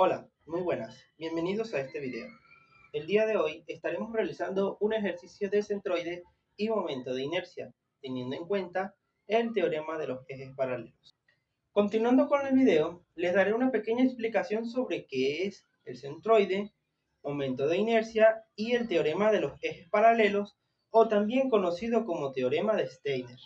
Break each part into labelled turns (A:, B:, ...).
A: Hola, muy buenas, bienvenidos a este video. El día de hoy estaremos realizando un ejercicio de centroide y momento de inercia, teniendo en cuenta el teorema de los ejes paralelos. Continuando con el video, les daré una pequeña explicación sobre qué es el centroide, momento de inercia y el teorema de los ejes paralelos, o también conocido como teorema de Steiner.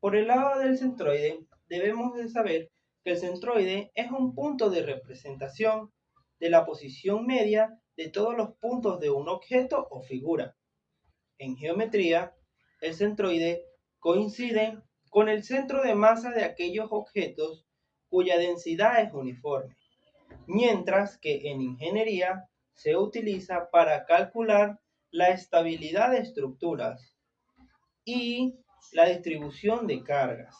A: Por el lado del centroide, debemos de saber que el centroide es un punto de representación de la posición media de todos los puntos de un objeto o figura. En geometría, el centroide coincide con el centro de masa de aquellos objetos cuya densidad es uniforme, mientras que en ingeniería se utiliza para calcular la estabilidad de estructuras y la distribución de cargas.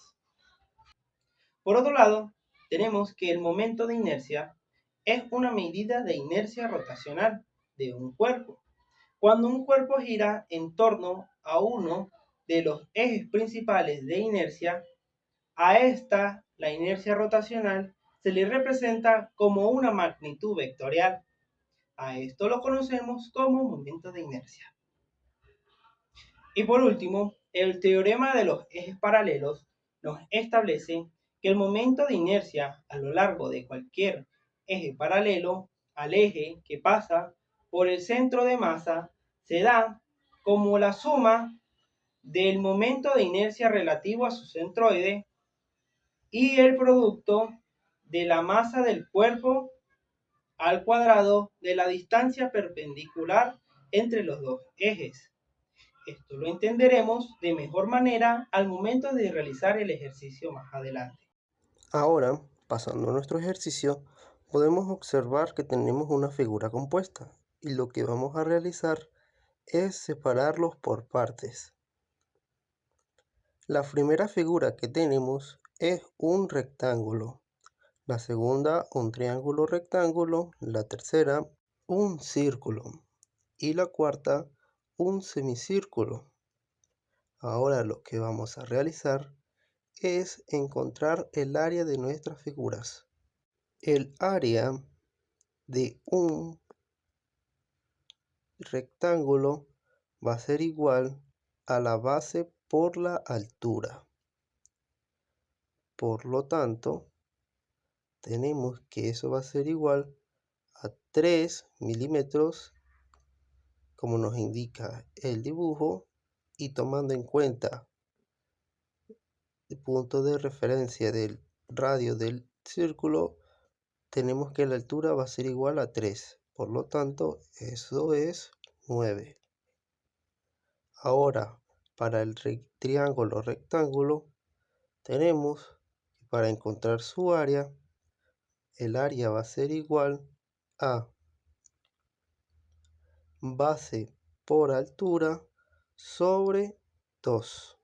A: Por otro lado, tenemos que el momento de inercia es una medida de inercia rotacional de un cuerpo. Cuando un cuerpo gira en torno a uno de los ejes principales de inercia, a esta, la inercia rotacional, se le representa como una magnitud vectorial. A esto lo conocemos como momento de inercia. Y por último, el teorema de los ejes paralelos nos establece que el momento de inercia a lo largo de cualquier eje paralelo al eje que pasa por el centro de masa se da como la suma del momento de inercia relativo a su centroide y el producto de la masa del cuerpo al cuadrado de la distancia perpendicular entre los dos ejes. Esto lo entenderemos de mejor manera al momento de realizar el ejercicio más adelante.
B: Ahora, pasando a nuestro ejercicio, podemos observar que tenemos una figura compuesta y lo que vamos a realizar es separarlos por partes. La primera figura que tenemos es un rectángulo, la segunda un triángulo rectángulo, la tercera un círculo y la cuarta un semicírculo. Ahora lo que vamos a realizar es encontrar el área de nuestras figuras. El área de un rectángulo va a ser igual a la base por la altura. Por lo tanto, tenemos que eso va a ser igual a 3 milímetros, como nos indica el dibujo, y tomando en cuenta el punto de referencia del radio del círculo, tenemos que la altura va a ser igual a 3. Por lo tanto, eso es 9. Ahora, para el triángulo rectángulo, tenemos que para encontrar su área, el área va a ser igual a base por altura sobre 2.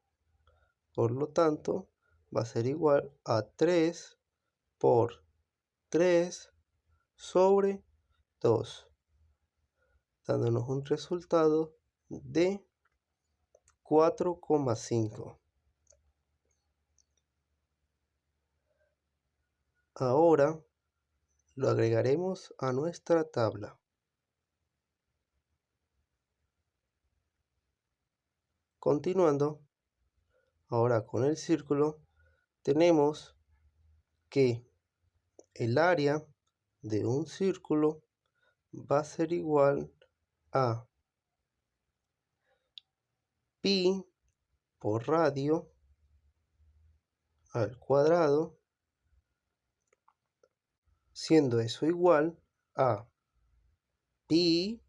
B: Por lo tanto, va a ser igual a 3 por 3 sobre 2, dándonos un resultado de 4,5. Ahora lo agregaremos a nuestra tabla. Continuando, ahora con el círculo, tenemos que el área de un círculo va a ser igual a pi por radio al cuadrado, siendo eso igual a pi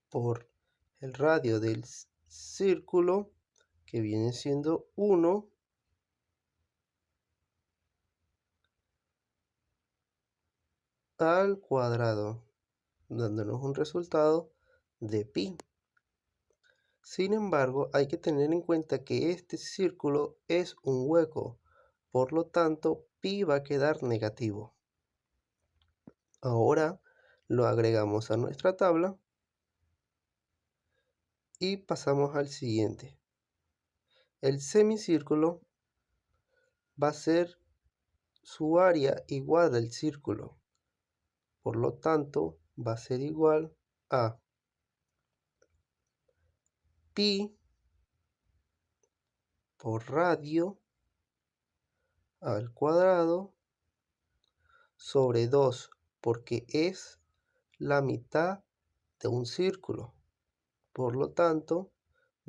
B: por el radio del círculo, que viene siendo 1, al cuadrado, dándonos un resultado de pi. Sin embargo, hay que tener en cuenta que este círculo es un hueco, por lo tanto, pi va a quedar negativo. Ahora lo agregamos a nuestra tabla y pasamos al siguiente. El semicírculo va a ser su área igual al círculo. Por lo tanto, va a ser igual a pi por radio al cuadrado sobre 2, porque es la mitad de un círculo. Por lo tanto,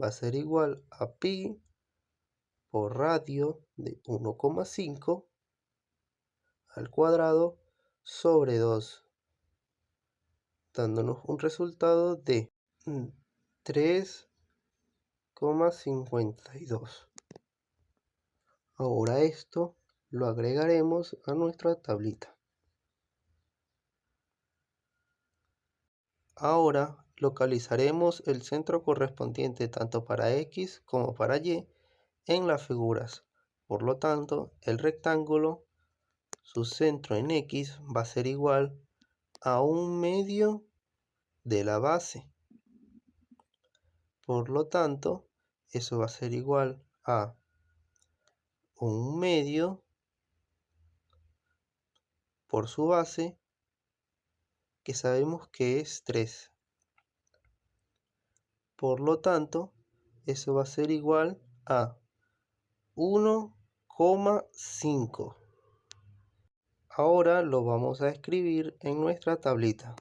B: va a ser igual a pi por radio de 1,5 al cuadrado sobre 2, dándonos un resultado de 3,52. Ahora esto lo agregaremos a nuestra tablita. Ahora localizaremos el centro correspondiente tanto para X como para Y en las figuras. Por lo tanto, el rectángulo, su centro en X va a ser igual a 1/2 de la base. Por lo tanto, eso va a ser igual a 1/2 por su base, que sabemos que es 3. Por lo tanto, eso va a ser igual a 1,5. Ahora lo vamos a escribir en nuestra tablita.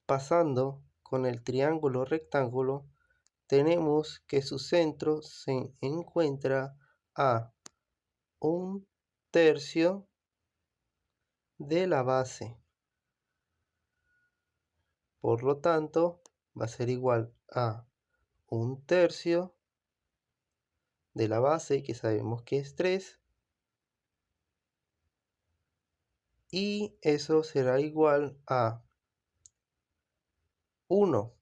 B: Pasando con el triángulo rectángulo, tenemos que su centro se encuentra a 1/3 de la base. Por lo tanto, va a ser igual a 1/3 de la base, que sabemos que es 3, y eso será igual a 1.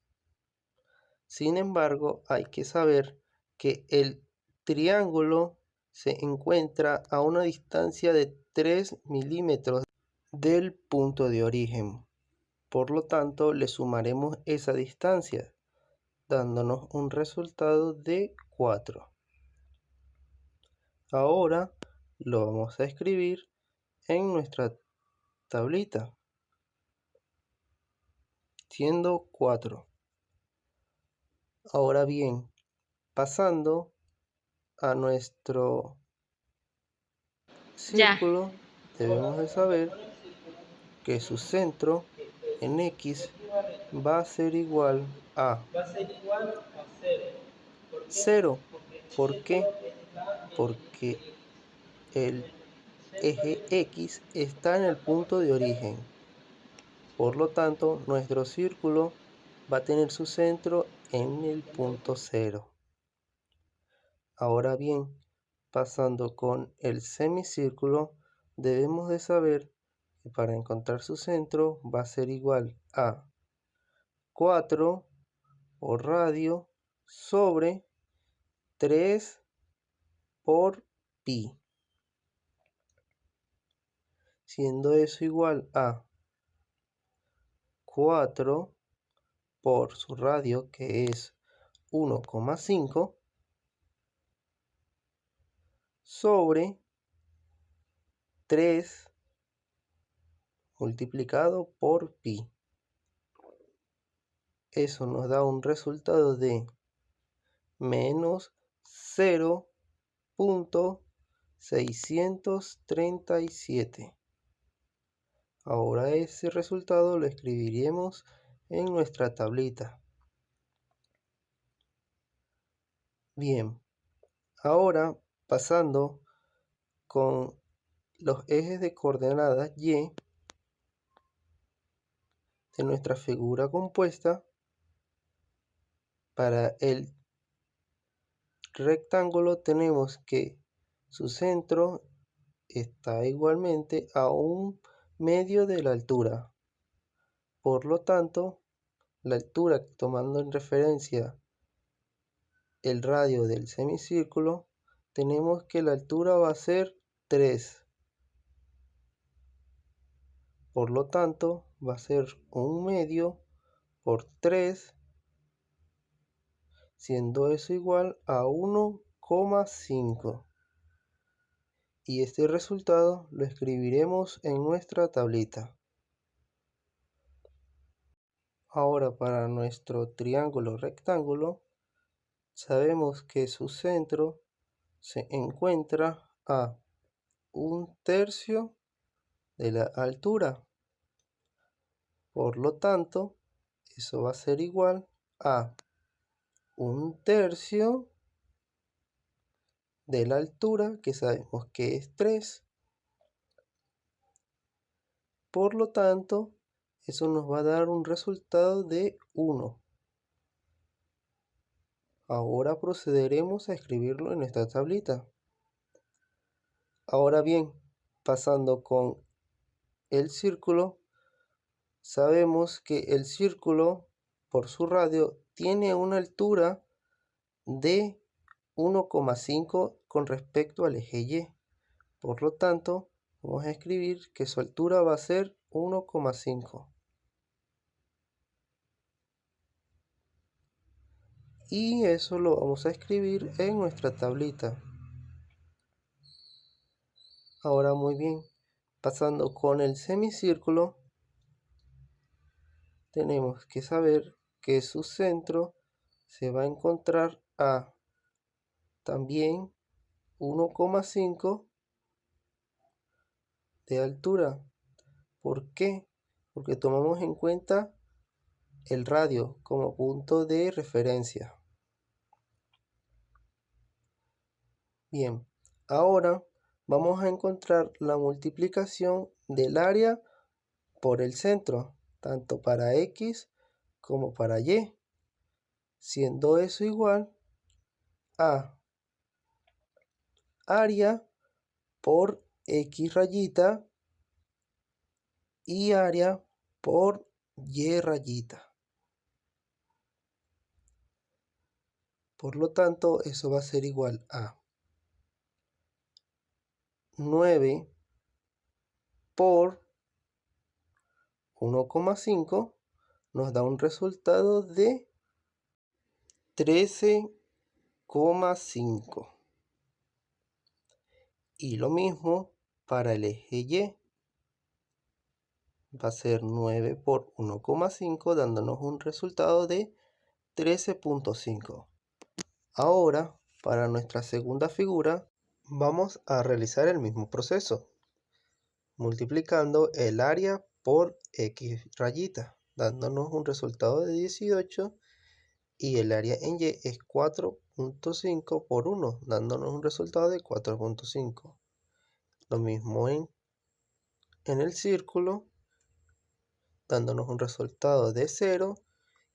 B: Sin embargo, hay que saber que el triángulo se encuentra a una distancia de 3 milímetros del punto de origen. Por lo tanto, le sumaremos esa distancia, dándonos un resultado de 4. Ahora lo vamos a escribir en nuestra tablita, siendo 4. Ahora bien, pasando a nuestro círculo, debemos de saber que su centro en X va a ser igual a 0. ¿Por qué? Porque el eje X está en el punto de origen. Por lo tanto, nuestro círculo va a tener su centro en el punto 0. Ahora bien, pasando con el semicírculo, debemos de saber que para encontrar su centro va a ser igual a 4 por radio sobre 3 por pi, siendo eso igual a 4 por su radio, que es 1,5, sobre 3 multiplicado por pi. Eso nos da un resultado de menos 0,637. Ahora ese resultado lo escribiremos en nuestra tablita. Bien, ahora pasando con los ejes de coordenadas Y de nuestra figura compuesta, para el rectángulo tenemos que su centro está igualmente a 1/2 de la altura. Por lo tanto, la altura, tomando en referencia el radio del semicírculo, tenemos que la altura va a ser 3. Por lo tanto, va a ser 1/2 por 3, siendo eso igual a 1,5. y este resultado lo escribiremos en nuestra tablita. Ahora para nuestro triángulo rectángulo, sabemos que su centro se encuentra a 1/3 de la altura. Por lo tanto, eso va a ser igual a 1/3 de la altura, que sabemos que es 3. Por lo tanto, eso nos va a dar un resultado de 1. Ahora procederemos a escribirlo en nuestra tablita. Ahora bien, pasando con el círculo, sabemos que el círculo, por su radio, tiene una altura de 1,5 con respecto al eje Y. Por lo tanto, vamos a escribir que su altura va a ser 1,5. Y eso lo vamos a escribir en nuestra tablita. Ahora muy bien, pasando con el semicírculo, tenemos que saber que su centro se va a encontrar a también 1,5 de altura. ¿Por qué? Porque tomamos en cuenta el radio como punto de referencia. Bien, ahora vamos a encontrar la multiplicación del área por el centro, tanto para X como para Y, siendo eso igual a área por X rayita y área por Y rayita. Por lo tanto, eso va a ser igual a 9 por 1,5 nos da un resultado de 13,5. Y lo mismo para el eje Y. Va a ser 9 por 1,5 dándonos un resultado de 13,5. Ahora, para nuestra segunda figura, vamos a realizar el mismo proceso, multiplicando el área por X rayita, dándonos un resultado de 18, y el área en Y es 4,5 por 1, dándonos un resultado de 4,5. Lo mismo en el círculo, dándonos un resultado de 0,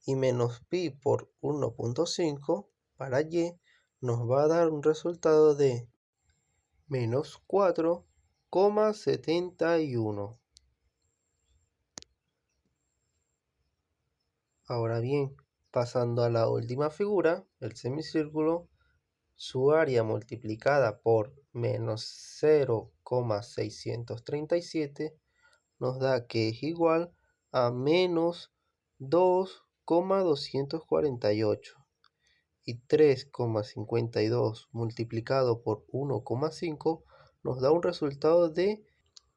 B: y menos pi por 1,5 para Y nos va a dar un resultado de menos 4,71. Ahora bien, pasando a la última figura, el semicírculo, su área multiplicada por menos 0,637 nos da que es igual a menos 2,248. Y 3,52 multiplicado por 1,5 nos da un resultado de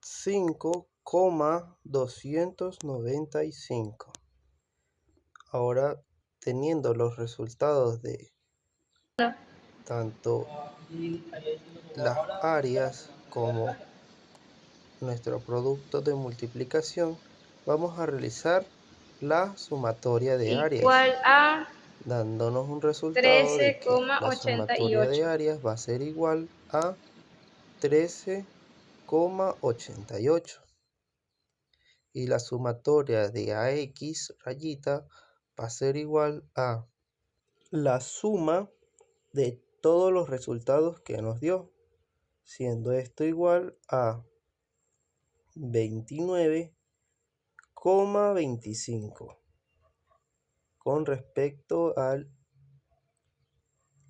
B: 5,295. Ahora, teniendo los resultados de tanto las áreas como nuestro producto de multiplicación, vamos a realizar la sumatoria de áreas,
C: igual a
B: dándonos un resultado de que la sumatoria de
C: 13,88.
B: áreas va a ser igual a 13,88. Y la sumatoria de AX rayita va a ser igual a la suma de todos los resultados que nos dio, siendo esto igual a 29,25 con respecto a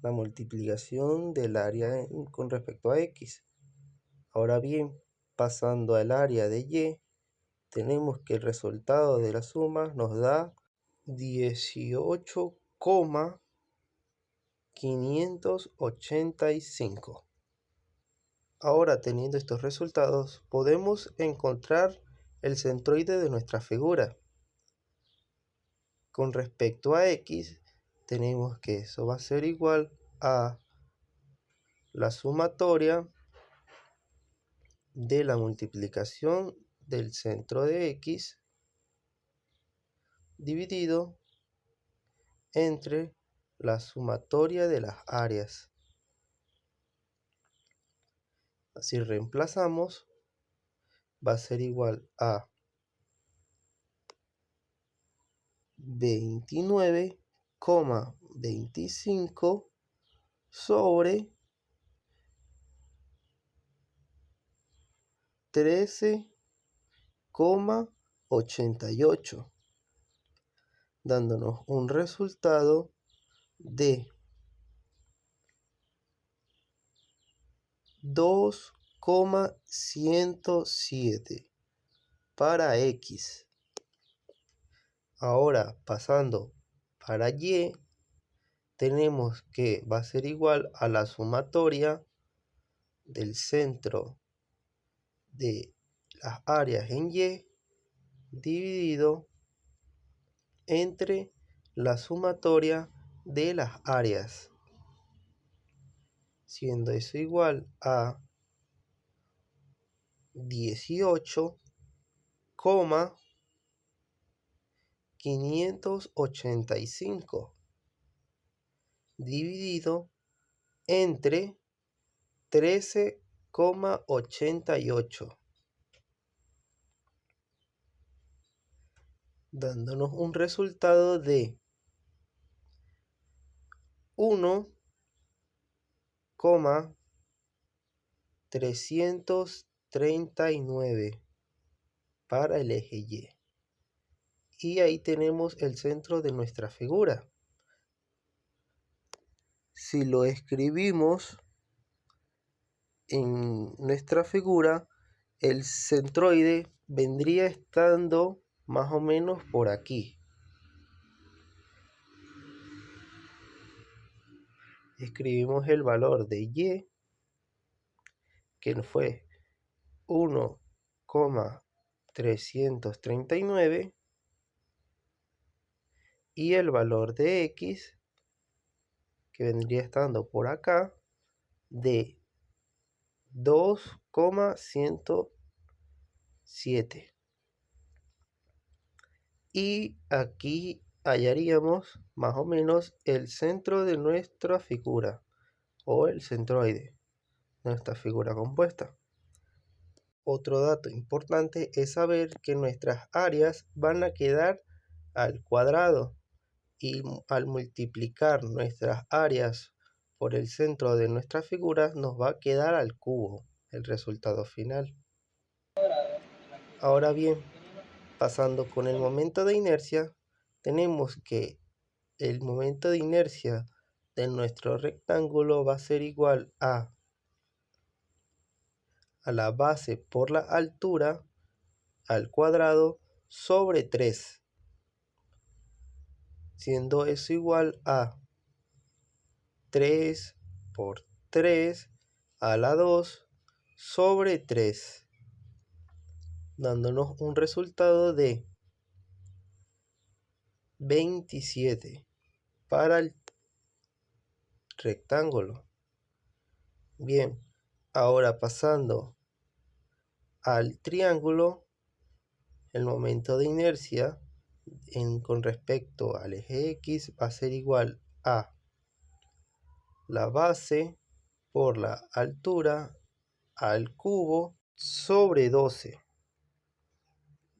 B: la multiplicación del área con respecto a X. Ahora bien, pasando al área de Y, tenemos que el resultado de la suma nos da 18,585. Ahora, teniendo estos resultados, podemos encontrar el centroide de nuestra figura. Con respecto a x, tenemos que eso va a ser igual a la sumatoria de la multiplicación del centro de x dividido entre la sumatoria de las áreas. Así reemplazamos, va a ser igual a 29,25 sobre 13,88, dándonos un resultado de 2,107 para x. Ahora, pasando para y, tenemos que va a ser igual a la sumatoria del centro de las áreas en y dividido entre la sumatoria de las áreas, siendo eso igual a 18,585 dividido entre 13,88, dándonos un resultado de 1,339 para el eje Y. Y ahí tenemos el centro de nuestra figura. Si lo escribimos en nuestra figura, el centroide vendría estando más o menos por aquí. Escribimos el valor de y, que fue 1,339, y el valor de x, que vendría estando por acá, de 2,107. Y aquí hallaríamos más o menos el centro de nuestra figura, o el centroide de nuestra figura compuesta. Otro dato importante es saber que nuestras áreas van a quedar al cuadrado, y al multiplicar nuestras áreas por el centro de nuestra figura nos va a quedar al cubo el resultado final. Ahora bien, pasando con el momento de inercia, tenemos que el momento de inercia de nuestro rectángulo va a ser igual a la base por la altura al cuadrado sobre 3, siendo eso igual a 3 por 3 a la 2 sobre 3, dándonos un resultado de 27 para el rectángulo. Bien, ahora pasando al triángulo, el momento de inercia con respecto al eje X va a ser igual a la base por la altura al cubo sobre 12,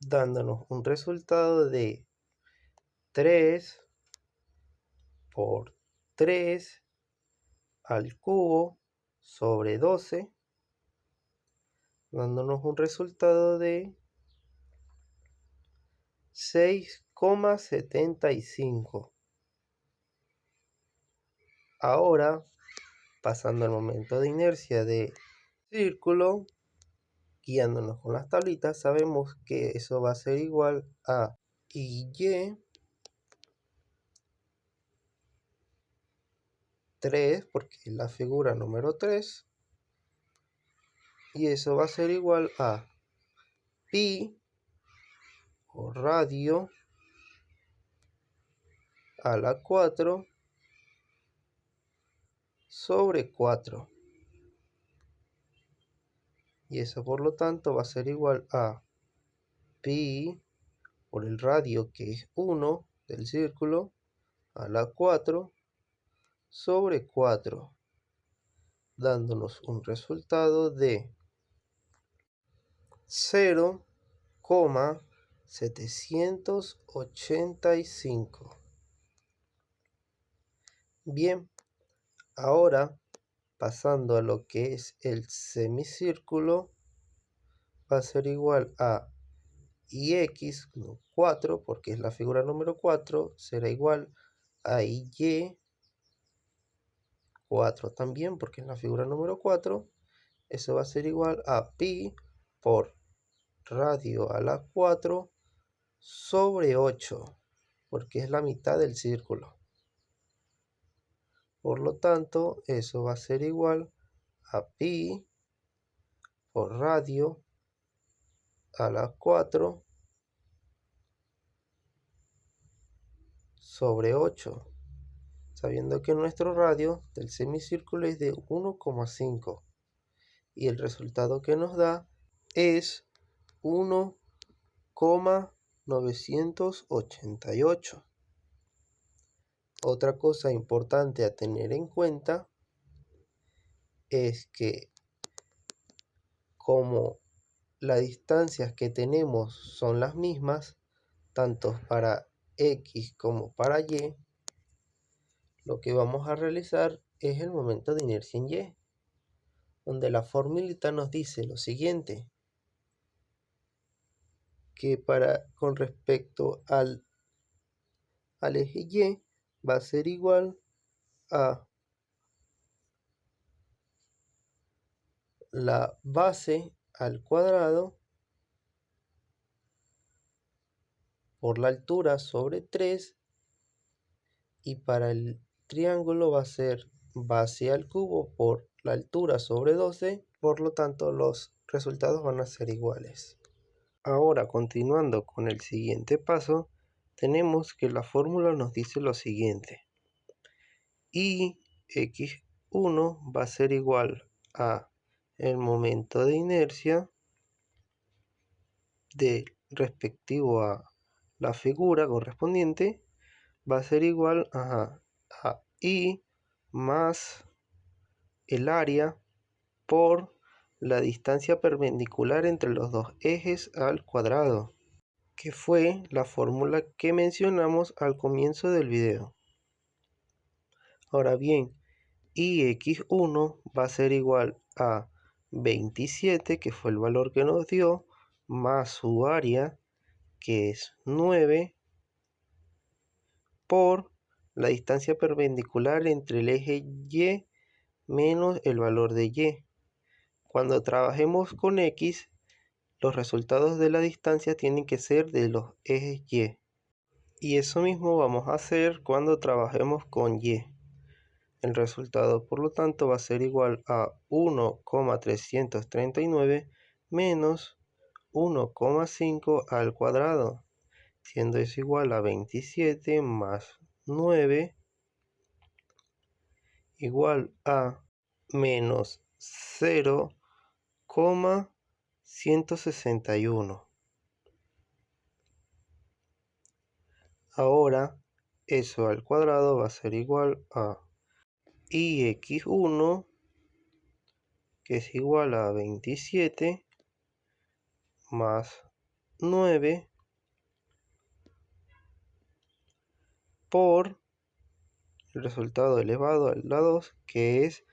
B: dándonos un resultado de 3 por 3 al cubo sobre 12, dándonos un resultado de 6,75. Ahora, pasando al momento de inercia de círculo, guiándonos con las tablitas, sabemos que eso va a ser igual a y 3, porque es la figura número 3, Y eso va a ser igual a pi o radio a la 4 sobre 4. Y eso por lo tanto va a ser igual a pi por el radio, que es 1 del círculo, a la 4 sobre 4, dándonos un resultado de 0,785. Bien, ahora pasando a lo que es el semicírculo, va a ser igual a ix, 4, porque es la figura número 4, será igual a y 4 también, porque es la figura número 4. Eso va a ser igual a pi por radio a la 4 sobre 8, porque es la mitad del círculo. Por lo tanto, eso va a ser igual a pi por radio a la 4 sobre 8, sabiendo que nuestro radio del semicírculo es de 1,5 y el resultado que nos da es 1,988. Otra cosa importante a tener en cuenta es que como las distancias que tenemos son las mismas, tanto para X como para Y, lo que vamos a realizar es el momento de inercia en Y, donde la formulita nos dice lo siguiente, que con respecto al eje Y va a ser igual a la base al cuadrado por la altura sobre 3, y para el triángulo va a ser base al cubo por la altura sobre 12, por lo tanto los resultados van a ser iguales. Ahora, continuando con el siguiente paso, tenemos que la fórmula nos dice lo siguiente. Ix1 va a ser igual a el momento de inercia respectivo a la figura correspondiente, va a ser igual a I más el área por la distancia perpendicular entre los dos ejes al cuadrado, que fue la fórmula que mencionamos al comienzo del video. Ahora bien, Ix1 va a ser igual a 27, que fue el valor que nos dio, más su área, que es 9, por la distancia perpendicular entre el eje Y menos el valor de Y. Cuando trabajemos con X, los resultados de la distancia tienen que ser de los ejes Y. Y eso mismo vamos a hacer cuando trabajemos con Y. El resultado, por lo tanto, va a ser igual a 1,339 menos 1,5 al cuadrado, siendo eso igual a 27 más 9 igual a menos 0,161. Ahora eso al cuadrado va a ser igual a Ix1, que es igual a 27 más 9 por el resultado elevado a la 2, que es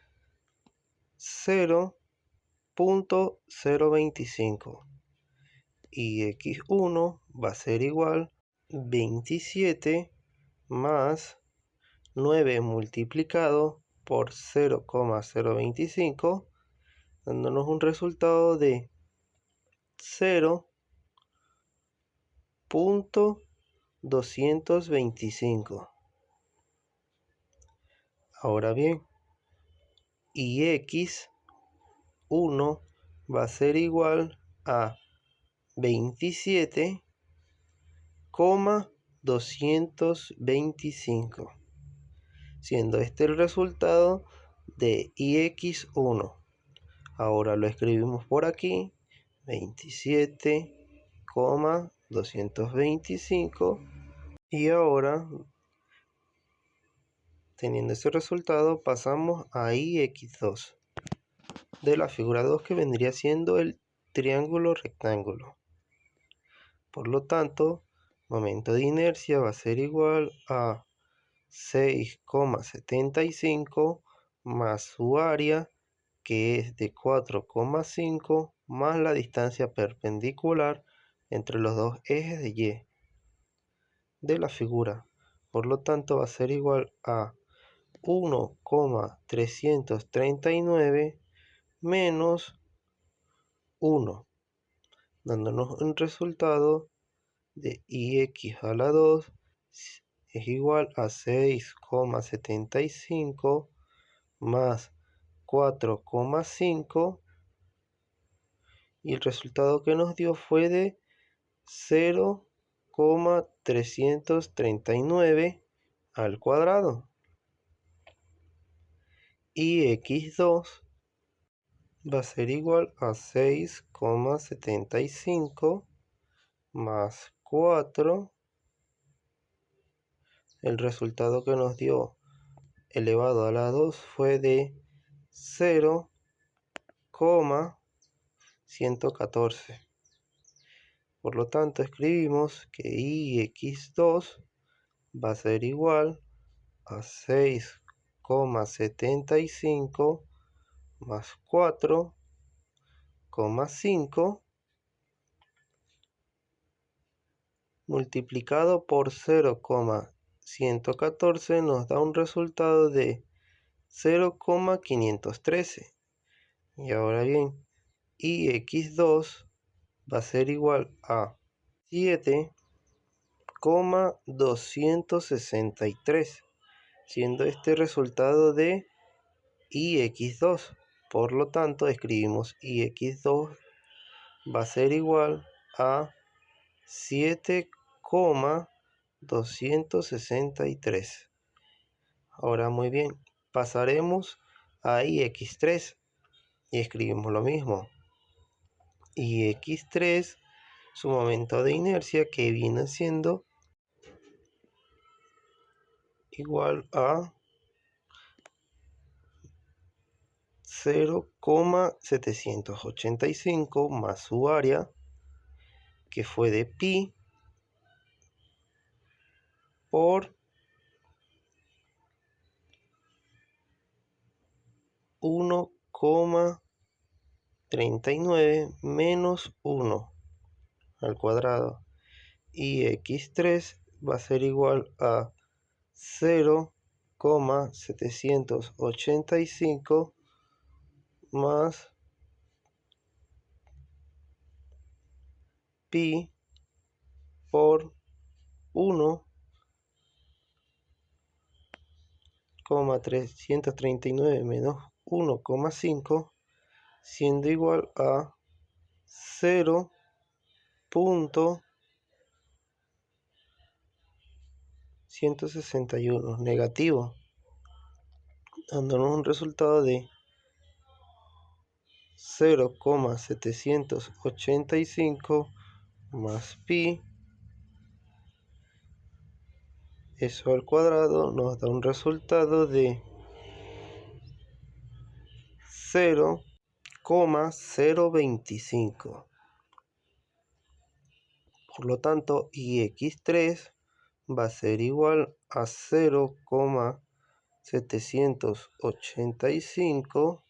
B: 0,025. Y X1 va a ser igual 27 más 9 multiplicado por 0,025, dándonos un resultado de 0,225. Ahora bien, Ix1 va a ser igual a 27,225, siendo este el resultado de ix1. Ahora lo escribimos por aquí, 27,225, y ahora, teniendo ese resultado, pasamos a ix2 de la figura 2, que vendría siendo el triángulo rectángulo. Por lo tanto, momento de inercia va a ser igual a 6,75 más su área, que es de 4,5, más la distancia perpendicular entre los dos ejes de Y de la figura. Por lo tanto, va a ser igual a 1,339 menos 1, dándonos un resultado de ix a la 2 es igual a 6,75 más 4,5, y el resultado que nos dio fue de 0,339 al cuadrado. Y x2 va a ser igual a 6,75 más 4. El resultado que nos dio elevado a la 2 fue de 0,114. Por lo tanto, escribimos que ix2 va a ser igual a 6,75 más 4,5 multiplicado por 0,114 nos da un resultado de 0,513. Y ahora bien, ix2 va a ser igual a 7,263, siendo este resultado de ix2. Por lo tanto, escribimos ix2 va a ser igual a 7,263. Ahora muy bien, pasaremos a ix3 y escribimos lo mismo. ix3, su momento de inercia, que viene siendo igual a 0,785 más su área, que fue de pi, por 1,39 menos 1 al cuadrado. Y x3 va a ser igual a 0,785 más pi por 1,339 menos 1,5, siendo igual a 0,161 negativo, dándonos un resultado de 0,785 más pi, eso al cuadrado nos da un resultado de 0,025. Por lo tanto, ix3 va a ser igual a 0,785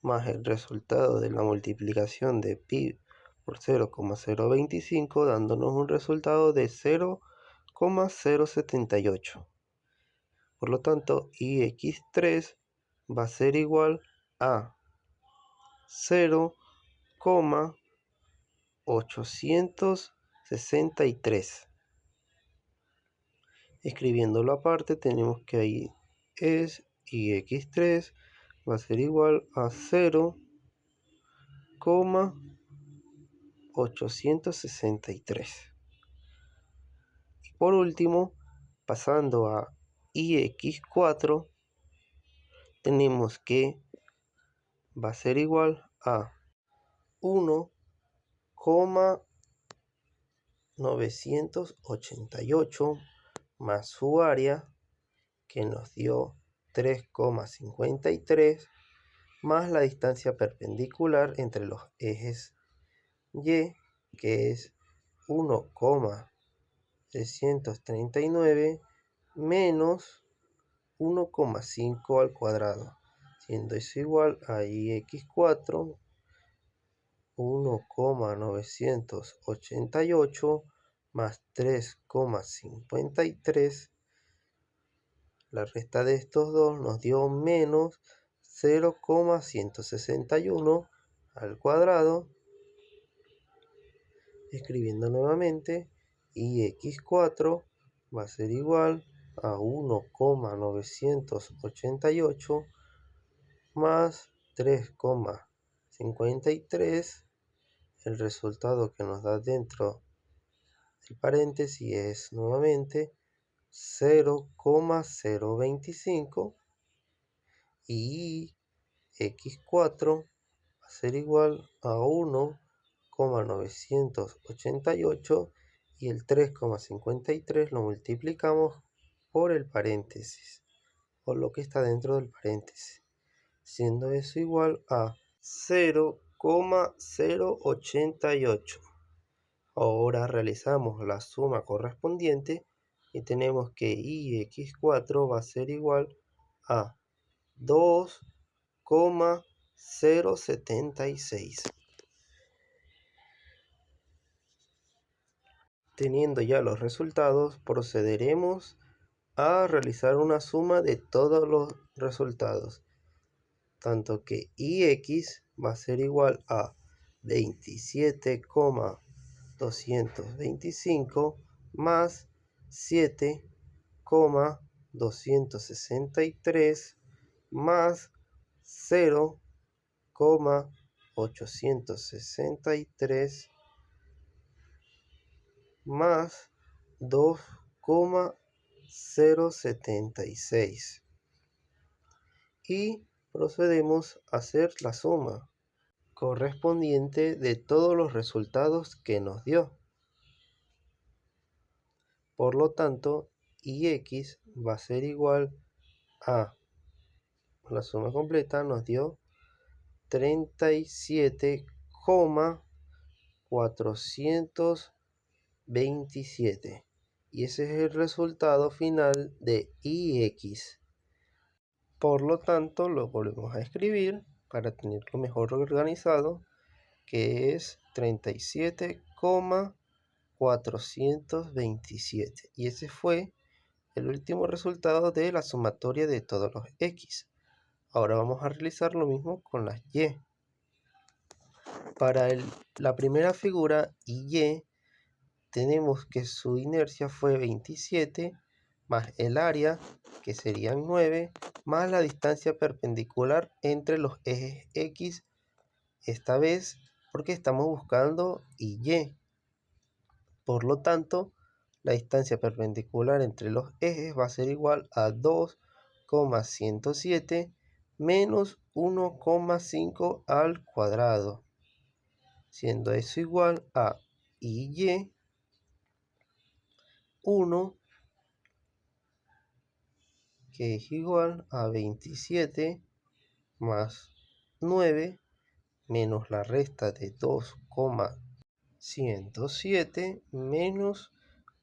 B: más el resultado de la multiplicación de pi por 0,025, dándonos un resultado de 0,078. Por lo tanto, ix3 va a ser igual a 0,863. Escribiéndolo aparte, tenemos que ahí es ix3 va a ser igual a 0,863 3,863. Y por último, pasando a ix4, tenemos que va a ser igual a 1,988 más su área, que nos dio 3,53, más la distancia perpendicular entre los ejes Y, que es 1,639 menos 1,5 al cuadrado, siendo eso igual a ix4, 1,988 más 3,53. La resta de estos dos nos dio menos 0,161 al cuadrado. Escribiendo nuevamente, ix4 va a ser igual a 1,988 más 3,53. El resultado que nos da dentro del paréntesis es nuevamente 0,025, y x4 va a ser igual a 1,988, y el 3,53 lo multiplicamos por el paréntesis, o lo que está dentro del paréntesis, siendo eso igual a 0,088. Ahora realizamos la suma correspondiente y tenemos que ix4 va a ser igual a 2,076. Teniendo ya los resultados, procederemos a realizar una suma de todos los resultados, tanto que ix va a ser igual a 27,225 más 7,263 más 0,863 más 2,076, y procedemos a hacer la suma correspondiente de todos los resultados que nos dio. Por lo tanto, ix va a ser igual a, la suma completa nos dio 37,427, y ese es el resultado final de ix. Por lo tanto, lo volvemos a escribir para tenerlo mejor organizado, que es 37,427, y ese fue el último resultado de la sumatoria de todos los x. Ahora vamos a realizar lo mismo con las y. Para la primera figura y tenemos que su inercia fue 27 más el área, que serían 9, más la distancia perpendicular entre los ejes x, esta vez porque estamos buscando y. Por lo tanto, la distancia perpendicular entre los ejes va a ser igual a 2,107 menos 1,5 al cuadrado, siendo eso igual a y 1, que es igual a 27 más 9 menos la resta de 2,107 menos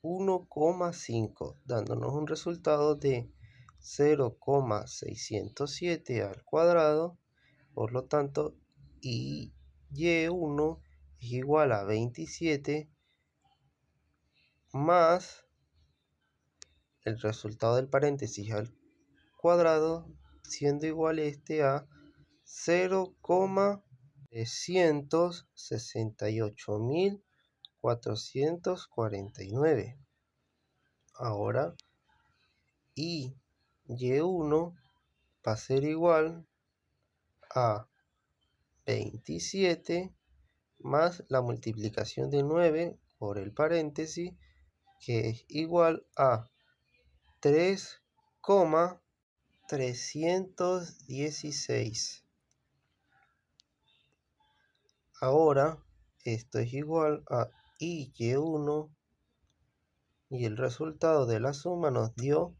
B: 1,5, dándonos un resultado de 0,607 al cuadrado. Por lo tanto, y1 es igual a 27 más el resultado del paréntesis al cuadrado, siendo igual a 0,368.449. Ahora y1 va a ser igual a 27 más la multiplicación de 9 por el paréntesis, que es igual a 3,316. Ahora esto es igual a y1 y el resultado de la suma nos dio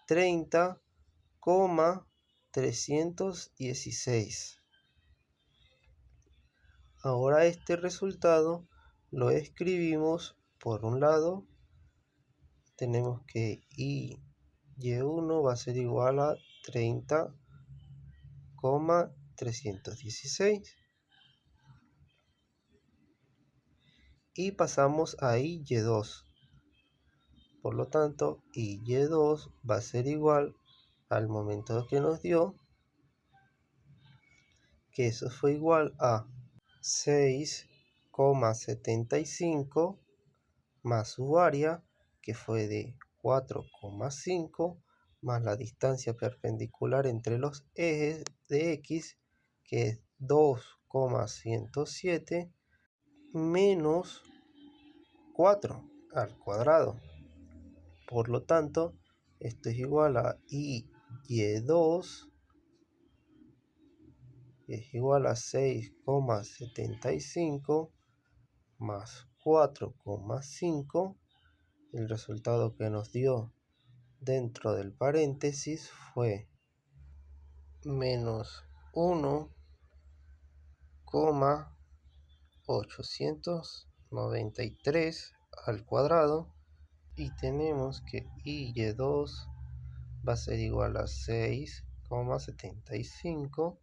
B: 30,316. Ahora este resultado lo escribimos. Por un lado tenemos que y1 va a ser igual a 30,316 y pasamos a y2. Por lo tanto, y2 va a ser igual al momento que nos dio, que eso fue igual a 6,75 más su área, que fue de 4,5, más la distancia perpendicular entre los ejes de x, que es 2,107, menos 4 al cuadrado. Por lo tanto, esto es igual a y2 es igual a 6,75 más 4,5. El resultado que nos dio dentro del paréntesis fue menos 1,893 al cuadrado, y tenemos que y2 va a ser igual a 6,75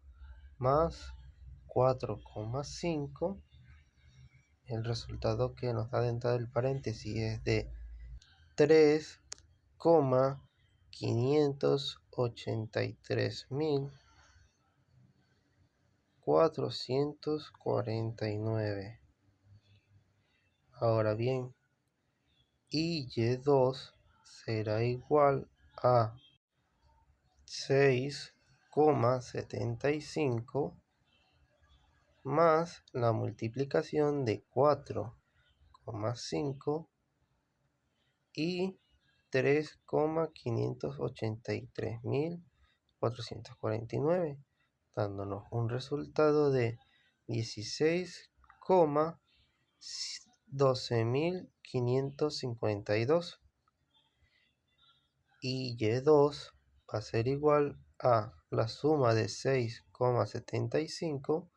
B: más 4,5. El resultado que nos da dentro del paréntesis es de 3,583.449. Ahora bien, y2 será igual a 6,75 más la multiplicación de 4,5 y 3,583.449, dándonos un resultado de 16,12.552. Y y2 va a ser igual a la suma de 6,75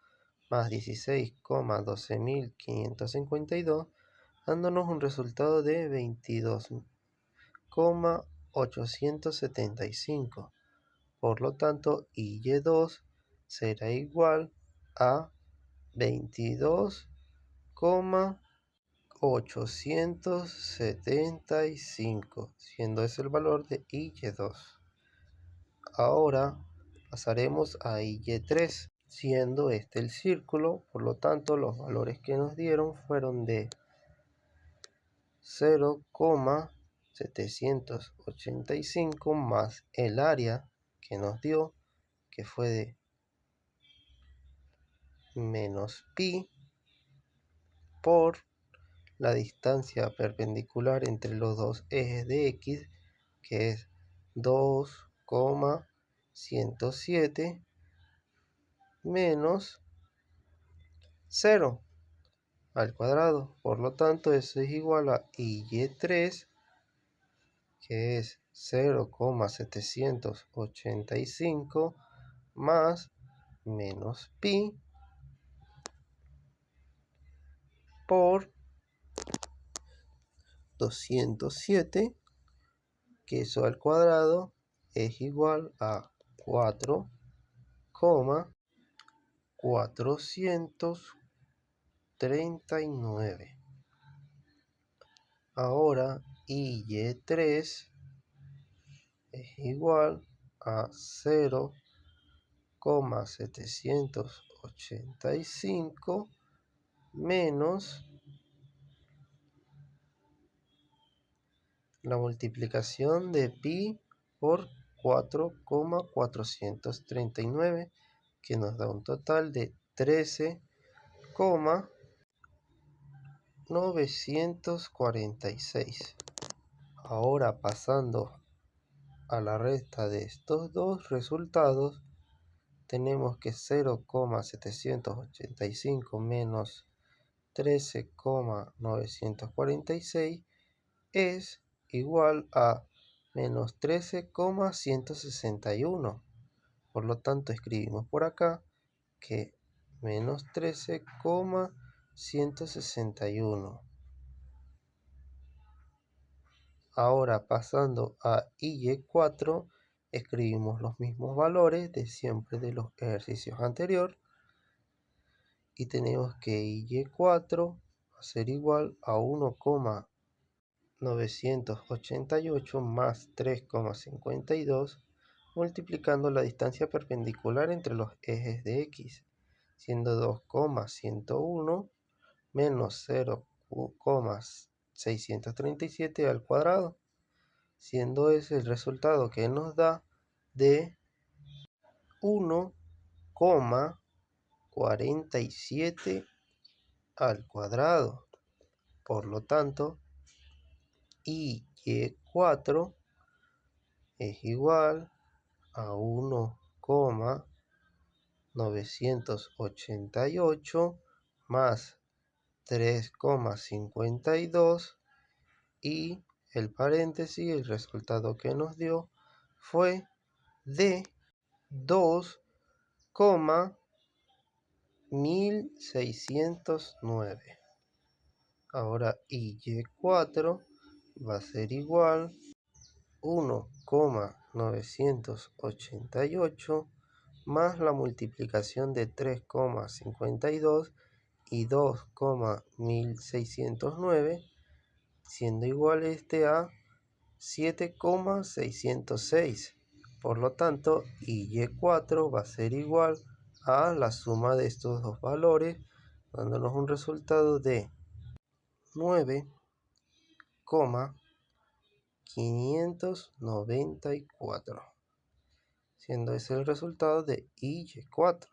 B: más 16,12.552, dándonos un resultado de 22,875. Por lo tanto, y2 será igual a 22,875, siendo ese el valor de y2. Ahora pasaremos a y3, siendo este el círculo. Por lo tanto, los valores que nos dieron fueron de 0,785 más el área que nos dio, que fue de menos pi, por la distancia perpendicular entre los dos ejes de x, que es 2,107, menos 0 al cuadrado. Por lo tanto, eso es igual a y3, que es 0,785 más menos pi por 207, que eso al cuadrado es igual a 4,439. Ahora y3 es igual a 0,785 menos la multiplicación de pi por 4,439, que nos da un total de 13,946. Ahora pasando a la resta de estos dos resultados, tenemos que 0,785 menos 13,946 es igual a menos 13,161. Por lo tanto, escribimos por acá que menos 13,161. Ahora pasando a y4, escribimos los mismos valores de siempre de los ejercicios anteriores. Y tenemos que y4 va a ser igual a 1,988 más 3,52 multiplicando la distancia perpendicular entre los ejes de x, siendo 2,101 menos 0,637 al cuadrado, siendo ese el resultado que nos da de 1,47 al cuadrado. Por lo tanto, y4 es igual a 1,988 más 3,52 y el paréntesis, el resultado que nos dio fue de 2,1609. Ahora y4 va a ser igual 1,988 más la multiplicación de 3,52 y 2,1609, siendo igual a 7,606. Por lo tanto, y4 va a ser igual a la suma de estos dos valores, dándonos un resultado de 9,594, siendo ese el resultado de y4.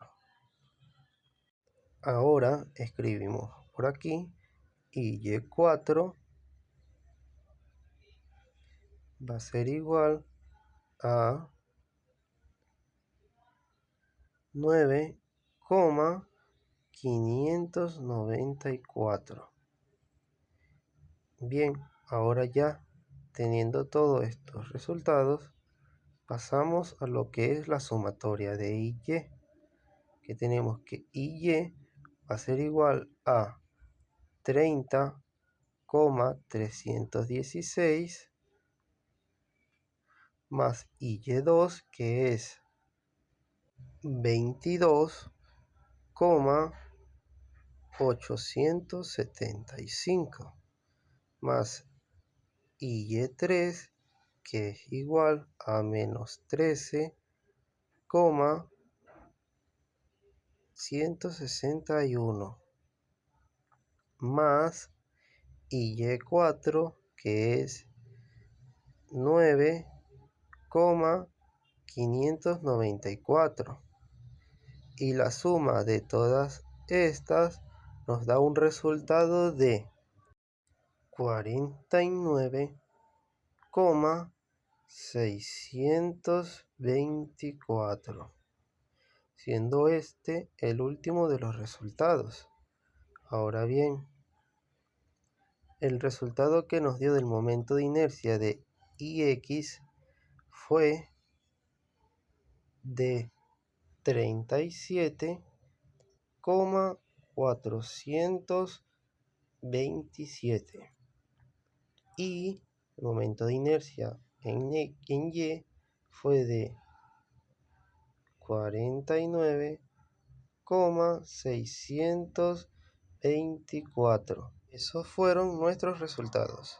B: Ahora escribimos por aquí y4 va a ser igual a 9,594. Bien, ahora ya teniendo todos estos resultados, pasamos a lo que es la sumatoria de y, que tenemos que y va a ser igual a 30,316 más y2, que es 22,875 más y3, que es igual a menos 13,161 más y4, que es 9,594. Y la suma de todas estas nos da un resultado de 49,624, siendo este el último de los resultados. Ahora bien, el resultado que nos dio del momento de inercia de Ix fue de 37,427 y el momento de inercia en Y fue de 49,624. Esos fueron nuestros resultados.